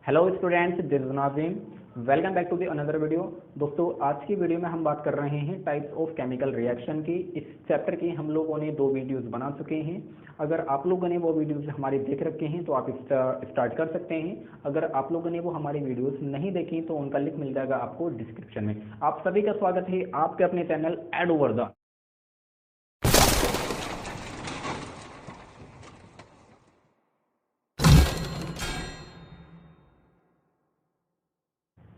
Hello students, this is Nazim. Welcome back to the another video. दोस्तों, आज की video में हम बात कर रहे हैं टाइप्स ऑफ केमिकल रिएक्शन की। इस चैप्टर की हम लोगों ने 2 वीडियोस बना चुके हैं। अगर आप लोगों ने वो वीडियोस हमारे देख रखे हैं तो आप स्टार्ट कर सकते हैं। अगर आप लोगों ने वो हमारी वीडियोस नहीं देखी तो उनका लिंक मिल जाएगा आपको डिस्क्रिप्शन में। आप सभी का स्वागत है आपके अपने चैनल एड ओवर द।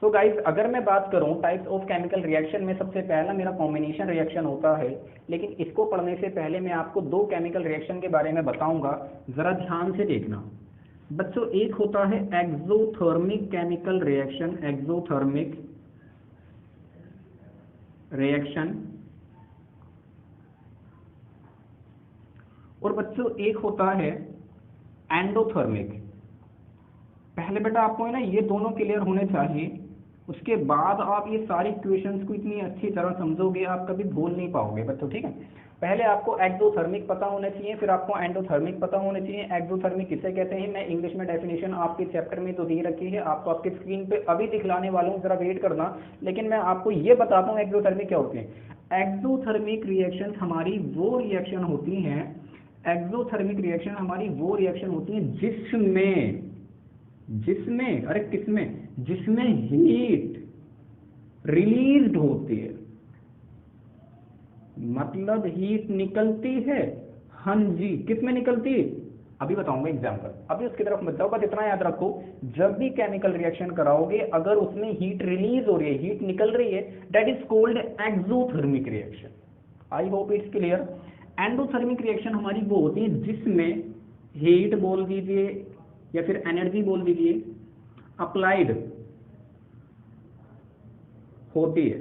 तो गाइज, अगर मैं बात करूं टाइप्स ऑफ केमिकल रिएक्शन में, सबसे पहला मेरा कॉम्बिनेशन रिएक्शन होता है। लेकिन इसको पढ़ने से पहले मैं आपको 2 केमिकल रिएक्शन के बारे में बताऊंगा, जरा ध्यान से देखना बच्चों। एक होता है exothermic chemical reaction, exothermic reaction. और बच्चों एक होता है एंडोथर्मिक। पहले बेटा आपको है ना ये दोनों क्लियर होने चाहिए, उसके बाद आप ये सारी क्वेश्चंस को इतनी अच्छी तरह समझोगे, आप कभी भूल नहीं पाओगे बच्चों। ठीक है, पहले आपको एक्सोथर्मिक पता होना चाहिए, फिर आपको एंडोथर्मिक पता होना चाहिए। एक्सोथर्मिक किसे कहते हैं, मैं इंग्लिश में डेफिनेशन आपके चैप्टर में तो दी रखी है, आपको आपके स्क्रीन पे अभी दिखलाने वाला हूँ, जरा वेट करना। लेकिन मैं आपको ये बताता हूँ एक्सोथर्मिक क्या होते हैं। एक्सोथर्मिक रिएक्शन हमारी वो रिएक्शन होती हैं, एक्सोथर्मिक रिएक्शन हमारी वो रिएक्शन होती है जिसमें जिसमें अरे किसमें, जिसमें हीट रिलीज्ड होती है, मतलब हीट निकलती है। हाँ जी, किसमें निकलती है अभी बताऊंगा एग्जांपल, अभी उसकी तरफ मत जाओ। बस इतना याद रखो, जब भी केमिकल रिएक्शन कराओगे अगर उसमें हीट रिलीज हो रही है, हीट निकल रही है, that is called exothermic reaction. I hope it's clear. Endothermic reaction हमारी वो होती है जिसमें हीट बोल दीजिए या फिर एनर्जी बोल दीजिए, अप्लाइड होती है,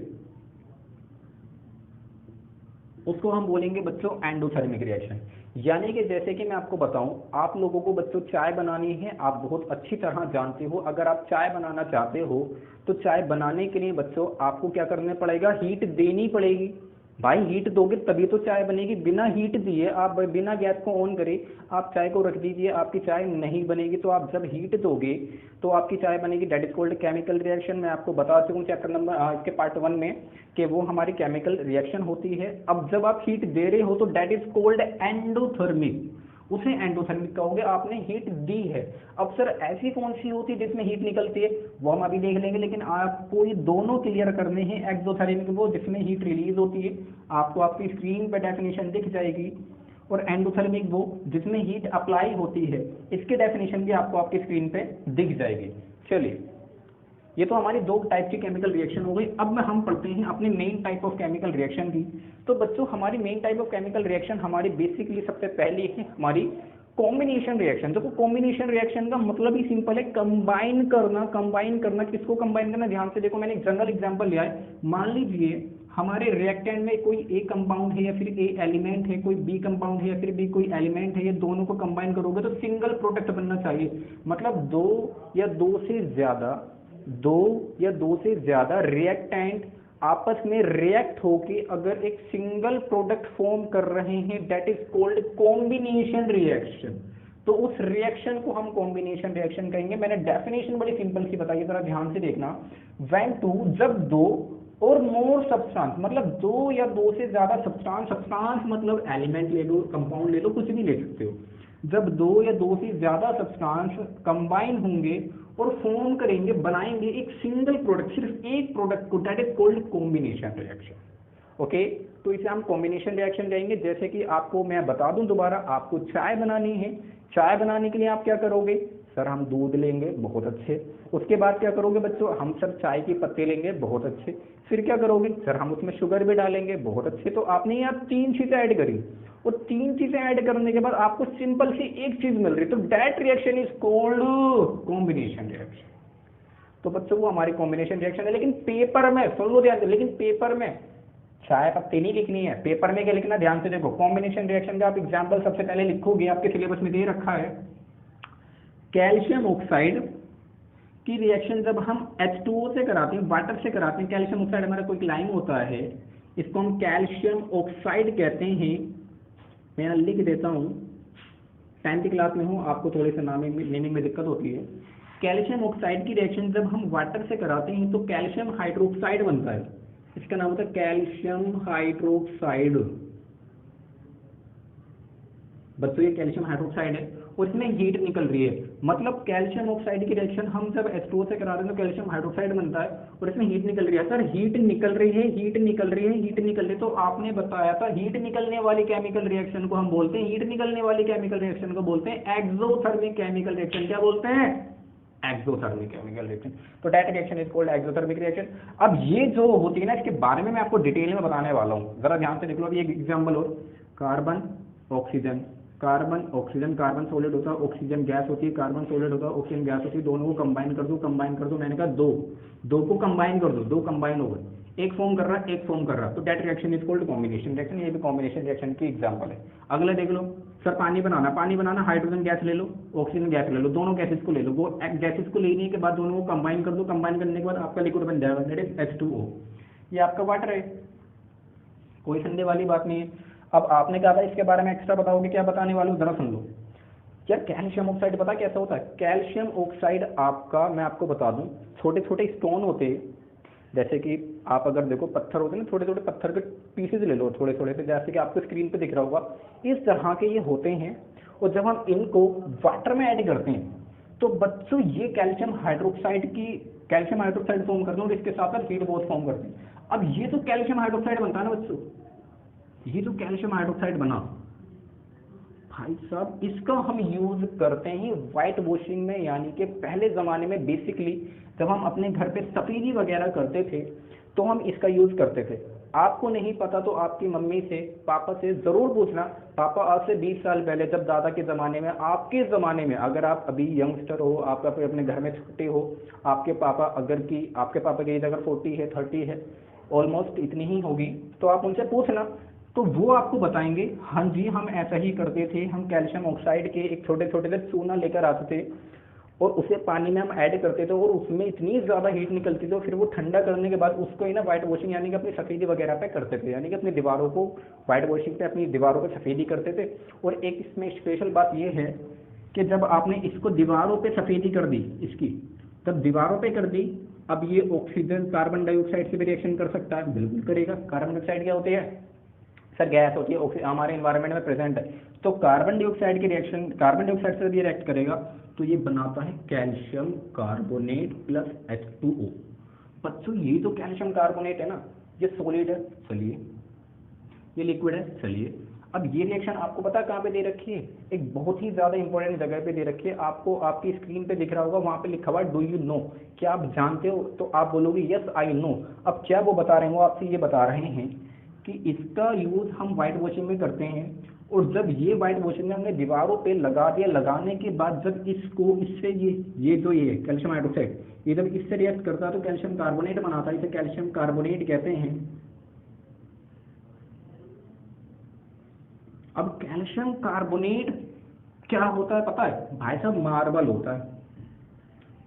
उसको हम बोलेंगे बच्चों एंडोथर्मिक रिएक्शन। यानी कि जैसे कि मैं आपको बताऊं, आप लोगों को बच्चों चाय बनानी है, आप बहुत अच्छी तरह जानते हो। अगर आप चाय बनाना चाहते हो तो चाय बनाने के लिए बच्चों आपको क्या करना पड़ेगा, हीट देनी पड़ेगी। भाई हीट दोगे तभी तो चाय बनेगी, बिना हीट दिए आप बिना गैस को ऑन करे आप चाय को रख दीजिए, आपकी चाय नहीं बनेगी। तो आप जब हीट दोगे तो आपकी चाय बनेगी, that is called chemical reaction. मैं आपको बता चुका हूँ चैप्टर नंबर इसके पार्ट 1 में कि वो हमारी केमिकल रिएक्शन होती है। अब जब आप हीट दे रहे हो तो डेट इज कॉल्ड एंडोथर्मिक, उसे एंडोथर्मिक कहोगे, आपने हीट दी है। अब सर ऐसी कौन सी होती है जिसमें हीट निकलती है, वो हम अभी देख लेंगे, लेकिन आपको ये दोनों क्लियर करने हैं। एक्सोथर्मिक वो जिसमें हीट रिलीज होती है, आपको आपकी स्क्रीन पर डेफिनेशन दिख जाएगी। और एंडोथर्मिक वो जिसमें हीट अप्लाई होती है, इसकी डेफिनेशन भी आपको आपकी स्क्रीन पे दिख जाएगी। चलिए, ये तो हमारी 2 टाइप की केमिकल रिएक्शन हो गई। अब हम पढ़ते हैं अपने main type of chemical reaction की। तो बच्चों, हमारी main type of chemical reaction हमारी बेसिकली सबसे पहली है हमारी कॉम्बिनेशन रिएक्शन। देखो, कॉम्बिनेशन रिएक्शन का मतलब ही सिंपल है, कंबाइन करना। कंबाइन करना, किसको कंबाइन करना, ध्यान से देखो, मैंने एक जनरल एग्जांपल लिया है। मान लीजिए हमारे रिएक्टेंट में कोई ए कंपाउंड है या फिर ए एलिमेंट है, कोई बी कंपाउंड है या फिर बी कोई एलिमेंट है, ये दोनों को कंबाइन करोगे तो सिंगल प्रोडक्ट बनना चाहिए। मतलब दो या दो से ज्यादा रिएक्टेंट आपस में रिएक्ट होके अगर एक सिंगल प्रोडक्ट फॉर्म कर रहे हैं, that is called combination reaction. तो उस रिएक्शन को हम कॉम्बिनेशन रिएक्शन कहेंगे। मैंने डेफिनेशन बड़ी सिंपल सी बताई है, जरा ध्यान से देखना। व्हेन टू, जब दो और मोर सब्सटेंस, मतलब 2 या 2 से ज्यादा सब्सटेंस, सब्सटेंस मतलब एलिमेंट ले लो, कंपाउंड ले लो, कुछ भी ले सकते हो। जब 2 या 2 से ज्यादा सब्सटेंस कंबाइन होंगे और फॉर्म करेंगे, बनाएंगे एक सिंगल प्रोडक्ट, सिर्फ एक प्रोडक्ट को, that is called combination reaction. Okay, तो इसे हम कॉम्बिनेशन रिएक्शन कहेंगे। जैसे कि आपको मैं बता दूं दोबारा, आपको चाय बनानी है, चाय बनाने के लिए आप क्या करोगे, सर हम दूध लेंगे, बहुत अच्छे। उसके बाद क्या करोगे बच्चों, हम सर चाय के पत्ते लेंगे, बहुत अच्छे। फिर क्या करोगे, सर हम उसमें शुगर भी डालेंगे, बहुत अच्छे। तो आपने यहाँ 3 चीजें ऐड करी, और 3 चीजें ऐड करने के बाद आपको सिंपल सी एक चीज मिल रही, तो that reaction is called combination reaction. तो बच्चों वो हमारी कॉम्बिनेशन रिएक्शन है। लेकिन पेपर में, सुन लो ध्यान से, लेकिन पेपर में चाय पत्ती नहीं लिखनी है, पेपर में क्या लिखना, ध्यान से देखो। कॉम्बिनेशन रिएक्शन का आप एग्जाम्पल सबसे पहले लिखोगे, आपके सिलेबस में दे रखा है। कैल्शियम ऑक्साइड की रिएक्शन जब हम H2O से कराते हैं, वाटर से कराते हैं, कैल्शियम ऑक्साइड हमारा कोई लाइम होता है, इसको हम कैल्शियम ऑक्साइड कहते हैं। मैं लिख देता हूँ, 10th क्लास में हूँ, आपको थोड़ी सी नेमिंग में दिक्कत होती है। कैल्शियम ऑक्साइड की रिएक्शन जब हम वाटर से कराते हैं तो कैल्शियम हाइड्रोक्साइड बनता है, इसका नाम होता है कैल्शियम हाइड्रोक्साइड। बच्चों ये कैल्शियम हाइड्रोक्साइड है और इसमें हीट निकल रही है, मतलब कैल्शियम ऑक्साइड की रिएक्शन हम जब H2O से कराते हैं तो कैल्शियम हाइड्रोक्साइड बनता है और इसमें हीट निकल रही है। सर हीट निकल रही है, हीट निकल रही है, हीट निकल रही है, तो आपने बताया था हीट निकलने वाली केमिकल रिएक्शन को हम बोलते हैं, हीट निकलने वाली केमिकल रिएक्शन को बोलते हैं एक्सोथर्मिक केमिकल रिएक्शन। क्या बोलते हैं? Exothermic chemical reaction. तो that reaction is called exothermic reaction. अब ये जो होती है ना, इसके बारे में मैं आपको डिटेल में बताने वाला हूँ, जरा ध्यान से देख लो। अभी एक एग्जाम्पल और, carbon oxygen, carbon oxygen, carbon solid होता है, ऑक्सीजन गैस होती है, कार्बन सॉलिड होता है, ऑक्सीजन गैस होती है, दोनों को कंबाइन कर दो, कंबाइन कर दो, मैंने कहा दो को कंबाइन कर दो, दो कंबाइन हो गए, एक फॉर्म कर रहा है, एक फॉर्म कर रहा है, तो that reaction is called combination reaction. ये भी कॉम्बिनेशन रिएक्शन की एग्जांपल है। अगला देख लो, सर पानी बनाना, हाइड्रोजन गैस ले लो, ऑक्सीजन गैस ले लो, दोनों गैसेस को ले लो, वो गैसेस को लेने के बाद दोनों को कंबाइन कर दो, कंबाइन करने के बाद आपका लिक्विड बन जाएगा, दैट इज H2O। ये आपका वाटर है, कोई संदेह वाली बात नहीं है। अब आपने कहा था इसके बारे में एक्स्ट्रा बताओगे, क्या बताने वाले हो, जरा सुन लो। यार कैल्शियम ऑक्साइड पता कैसा होता है? कैल्शियम ऑक्साइड आपका, मैं आपको बता दूं, छोटे छोटे स्टोन होते हैं, जैसे कि आप अगर देखो पत्थर होते हैं ना, छोटे छोटे पत्थर के पीसेज ले लो थोड़े थोड़े से, जैसे कि आपको स्क्रीन पे दिख रहा होगा, इस तरह के ये होते हैं। और जब हम इनको वाटर में ऐड करते हैं तो बच्चों ये कैल्शियम हाइड्रोक्साइड फॉर्म करते हैं और इसके साथ साथ हीट बहुत फॉर्म करते हैं। अब ये तो कैल्शियम हाइड्रोक्साइड बनता है ना बच्चों, ये जो कैल्शियम हाइड्रोक्साइड बना भाई साहब, इसका हम यूज करते हैं व्हाइट वॉशिंग में। यानी कि पहले जमाने में बेसिकली जब हम अपने घर पे सफेदी वगैरह करते थे तो हम इसका यूज करते थे। आपको नहीं पता तो आपकी मम्मी से, पापा से जरूर पूछना। पापा आज से 20 साल पहले, जब दादा के जमाने में, आपके जमाने में, अगर आप अभी यंगस्टर हो, आप अपने घर में छोटे हो, आपके पापा की एज अगर 40 है, 30 है, ऑलमोस्ट इतनी ही होगी, तो आप उनसे पूछना, तो वो आपको बताएंगे हाँ जी हम ऐसा ही करते थे। हम कैल्शियम ऑक्साइड के एक छोटे छोटे से चूना लेकर आते थे और उसे पानी में हम ऐड करते थे और उसमें इतनी ज़्यादा हीट निकलती थी और फिर वो ठंडा करने के बाद उसको ही ना व्हाइट वॉशिंग यानी कि अपनी सफेदी वगैरह पे करते थे, यानी कि अपनी दीवारों को व्हाइट वॉशिंग पे अपनी दीवारों पे सफेदी करते थे। और एक इसमें स्पेशल बात ये है कि जब आपने इसको दीवारों पे सफेदी कर दी इसकी, तब दीवारों पे कर दी, अब ये ऑक्सीजन कार्बन डाइऑक्साइड से भी रिएक्शन कर सकता है, बिल्कुल करेगा। कार्बन डाइऑक्साइड क्या होती है सर? गैस होती है, हमारे एनवायरनमेंट में प्रेजेंट है। तो कार्बन डाइऑक्साइड की रिएक्शन, कार्बन डाइऑक्साइड से भी रिएक्ट करेगा, तो ये बनाता है कैल्शियम कार्बोनेट प्लस H2O। बच्चों ये तो कैल्शियम कार्बोनेट है ना, ये सॉलिड है, चलिए, ये लिक्विड है, चलिए। अब ये रिएक्शन आपको पता कहाँ पे दे रखी है? एक बहुत ही ज्यादा इंपॉर्टेंट जगह पे दे रखी है, आपको आपकी स्क्रीन पे दिख रहा होगा, वहां पे लिखा हुआ है डू यू नो, क्या आप जानते हो? तो आप बोलोगे यस आई नो। अब क्या वो बता रहे हैं? वो आपसे ये बता रहे हैं कि इसका यूज हम व्हाइट वॉशिंग में करते हैं, और जब ये व्हाइट वॉशिंग में हमने दीवारों पे लगा दिया, लगाने के बाद जब इसको इससे ये जो ये कैल्शियम हाइड्रोक्साइड, ये जब इससे रिएक्ट करता है तो कैल्शियम कार्बोनेट बनाता है, इसे कैल्शियम कार्बोनेट कहते हैं। अब कैल्शियम कार्बोनेट क्या होता है पता है भाई साहब? मार्बल होता है।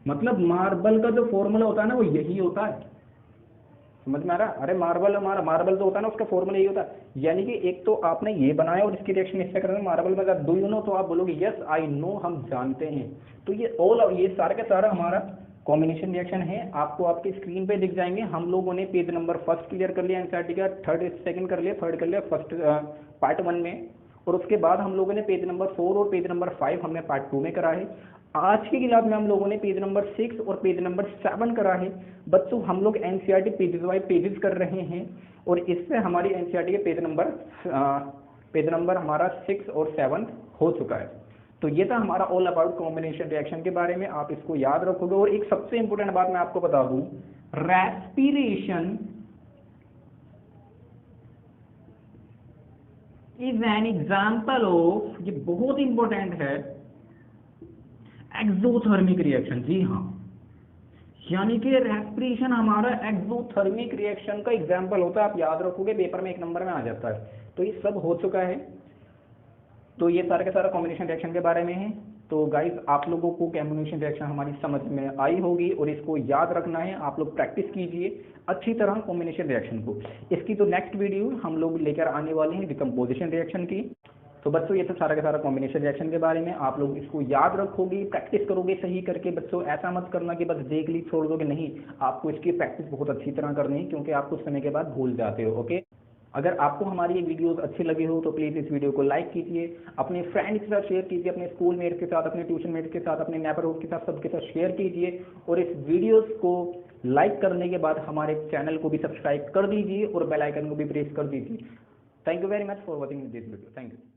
मतलब मार्बल का जो फॉर्मूला होता है ना, वो यही होता है, समझ में आ रहा है? अरे मार्बल, हमारा मार्बल जो होता है ना, उसका फॉर्मूला यही होता है। यानी कि एक तो आपने ये बनाया और इसकी रिएक्शन इससे कर रहे हैं मार्बल में, डू यू नो, तो आप बोलोगे यस आई नो, हम जानते हैं। तो ये सारा का सारा हमारा कॉम्बिनेशन रिएक्शन है, आपको आपकी स्क्रीन पे दिख जाएंगे। हम लोगों ने पेज नंबर 1 क्लियर कर लिया एनसीईआरटी का, सेकंड कर लिया, फर्स्ट पार्ट 1 में, और उसके बाद हम लोगों ने पेज नंबर 4 और पेज नंबर 5 हमने पार्ट 2 में करा है। आज की क्लास में हम लोगों ने पेज नंबर 6 और पेज नंबर 7 करा है। बच्चों हम लोग एनसीईआरटी पेजेस वाइज पेजेस कर रहे हैं, और इससे हमारी एनसीईआरटी के पेज नंबर हमारा 6 और 7 हो चुका है। तो ये था हमारा ऑल अबाउट कॉम्बिनेशन रिएक्शन के बारे में, आप इसको याद रखोगे। और एक सबसे इंपॉर्टेंट बात मैं आपको बता दूं, respiration is an example of, ये बहुत इंपॉर्टेंट है, एक्सोथर्मिक रिएक्शन। जी हाँ, यानी कि रेस्पिरेशन हमारा एक्सोथर्मिक रिएक्शन का एग्जाम्पल होता है। आप याद रखोगे, पेपर में 1 नंबर में आ जाता है। तो ये सब हो चुका है। तो ये सारा का सारा कॉम्बिनेशन रिएक्शन के बारे में है। तो गाइज आप लोगों को कॉम्बिनेशन रिएक्शन हमारी समझ में आई होगी, और इसको याद रखना है, आप लोग प्रैक्टिस कीजिए अच्छी तरह कॉम्बिनेशन रिएक्शन को। इसकी जो नेक्स्ट वीडियो हम लोग लेकर आने वाले हैं डिकम्पोजिशन रिएक्शन की। तो बच्चों ये तो सारा का सारा कॉम्बिनेशन रिएक्शन के बारे में, आप लोग इसको याद रखोगे, प्रैक्टिस करोगे सही करके। बच्चों ऐसा मत करना कि बस देख ली छोड़ दोगे, नहीं, आपको इसकी प्रैक्टिस बहुत अच्छी तरह करनी है, क्योंकि आप कुछ समय के बाद भूल जाते हो। ओके, अगर आपको हमारी ये वीडियोस अच्छी लगी हो तो प्लीज़ इस वीडियो को लाइक कीजिए, अपने फ्रेंड के साथ शेयर कीजिए, अपने स्कूल मेट के साथ, अपने ट्यूशन मेट के साथ, अपने नेबरहुड के साथ, सबके साथ शेयर कीजिए। और इस वीडियोस को लाइक करने के बाद हमारे चैनल को भी सब्सक्राइब कर दीजिए और बेल आइकन को भी प्रेस कर दीजिए। Thank you very much for watching this video. Thank you.